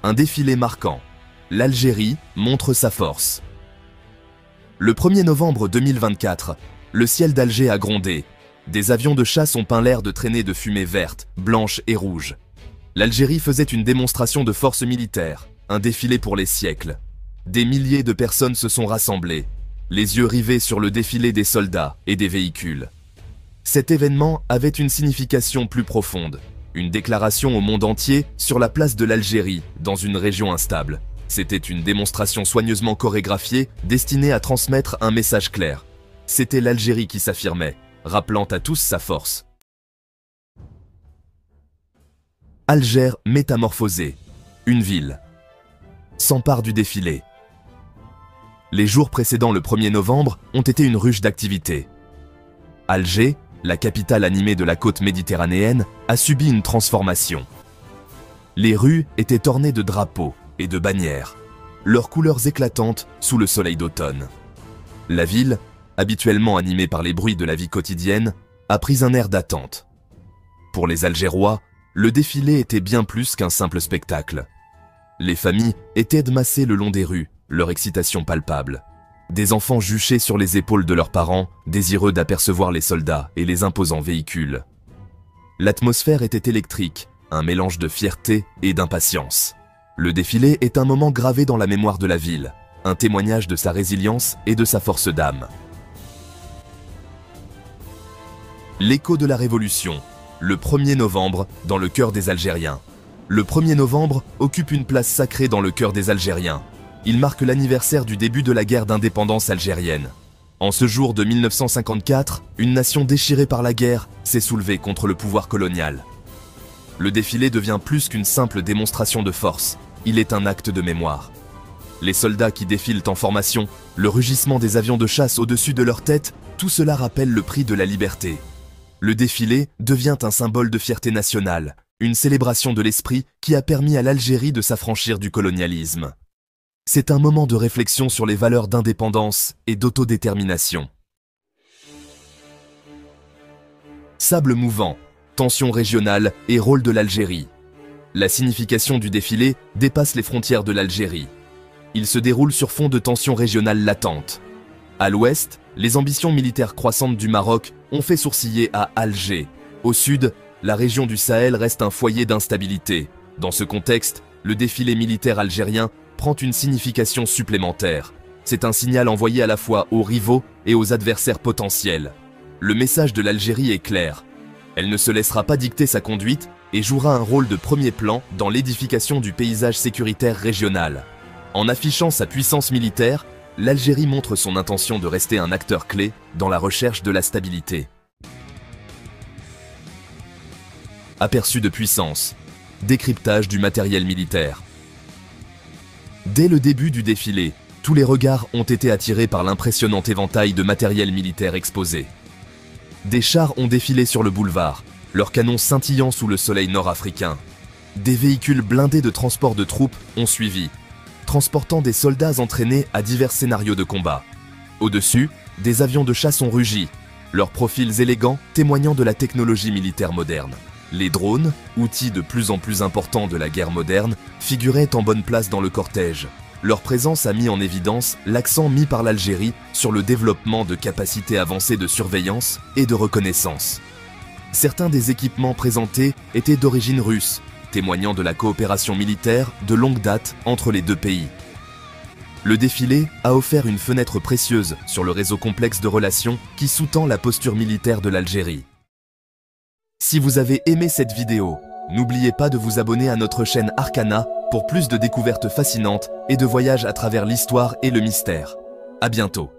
Un défilé marquant. L'Algérie montre sa force. Le 1er novembre 2024, le ciel d'Alger a grondé. Des avions de chasse ont peint l'air de traînées de fumée verte, blanche et rouge. L'Algérie faisait une démonstration de force militaire, un défilé pour les siècles. Des milliers de personnes se sont rassemblées, les yeux rivés sur le défilé des soldats et des véhicules. Cet événement avait une signification plus profonde, une déclaration au monde entier sur la place de l'Algérie dans une région instable. C'était une démonstration soigneusement chorégraphiée destinée à transmettre un message clair. C'était l'Algérie qui s'affirmait, rappelant à tous sa force. Alger métamorphosée, une ville, s'empare du défilé. Les jours précédant le 1er novembre ont été une ruche d'activité. Alger, la capitale animée de la côte méditerranéenne, a subi une transformation. Les rues étaient ornées de drapeaux et de bannières, leurs couleurs éclatantes sous le soleil d'automne. La ville, habituellement animée par les bruits de la vie quotidienne, a pris un air d'attente. Pour les Algérois, le défilé était bien plus qu'un simple spectacle. Les familles étaient massées le long des rues, leur excitation palpable. Des enfants juchaient sur les épaules de leurs parents, désireux d'apercevoir les soldats et les imposants véhicules. L'atmosphère était électrique, un mélange de fierté et d'impatience. Le défilé est un moment gravé dans la mémoire de la ville, un témoignage de sa résilience et de sa force d'âme. L'écho de la Révolution, le 1er novembre, dans le cœur des Algériens. Le 1er novembre occupe une place sacrée dans le cœur des Algériens. Il marque l'anniversaire du début de la guerre d'indépendance algérienne. En ce jour de 1954, une nation déchirée par la guerre s'est soulevée contre le pouvoir colonial. Le défilé devient plus qu'une simple démonstration de force, il est un acte de mémoire. Les soldats qui défilent en formation, le rugissement des avions de chasse au-dessus de leur tête, tout cela rappelle le prix de la liberté. Le défilé devient un symbole de fierté nationale, une célébration de l'esprit qui a permis à l'Algérie de s'affranchir du colonialisme. C'est un moment de réflexion sur les valeurs d'indépendance et d'autodétermination. Sable mouvant, tensions régionales et rôle de l'Algérie. La signification du défilé dépasse les frontières de l'Algérie. Il se déroule sur fond de tensions régionales latentes. À l'ouest, les ambitions militaires croissantes du Maroc ont fait sourciller à Alger. Au sud, la région du Sahel reste un foyer d'instabilité. Dans ce contexte, le défilé militaire algérien prend une signification supplémentaire. C'est un signal envoyé à la fois aux rivaux et aux adversaires potentiels. Le message de l'Algérie est clair. Elle ne se laissera pas dicter sa conduite et jouera un rôle de premier plan dans l'édification du paysage sécuritaire régional. En affichant sa puissance militaire, l'Algérie montre son intention de rester un acteur clé dans la recherche de la stabilité. Aperçu de puissance, décryptage du matériel militaire. Dès le début du défilé, tous les regards ont été attirés par l'impressionnant éventail de matériel militaire exposé. Des chars ont défilé sur le boulevard, leurs canons scintillant sous le soleil nord-africain. Des véhicules blindés de transport de troupes ont suivi, transportant des soldats entraînés à divers scénarios de combat. Au-dessus, des avions de chasse ont rugi, leurs profils élégants témoignant de la technologie militaire moderne. Les drones, outils de plus en plus importants de la guerre moderne, figuraient en bonne place dans le cortège. Leur présence a mis en évidence l'accent mis par l'Algérie sur le développement de capacités avancées de surveillance et de reconnaissance. Certains des équipements présentés étaient d'origine russe, témoignant de la coopération militaire de longue date entre les deux pays. Le défilé a offert une fenêtre précieuse sur le réseau complexe de relations qui sous-tend la posture militaire de l'Algérie. Si vous avez aimé cette vidéo, n'oubliez pas de vous abonner à notre chaîne Arcana pour plus de découvertes fascinantes et de voyages à travers l'histoire et le mystère. À bientôt.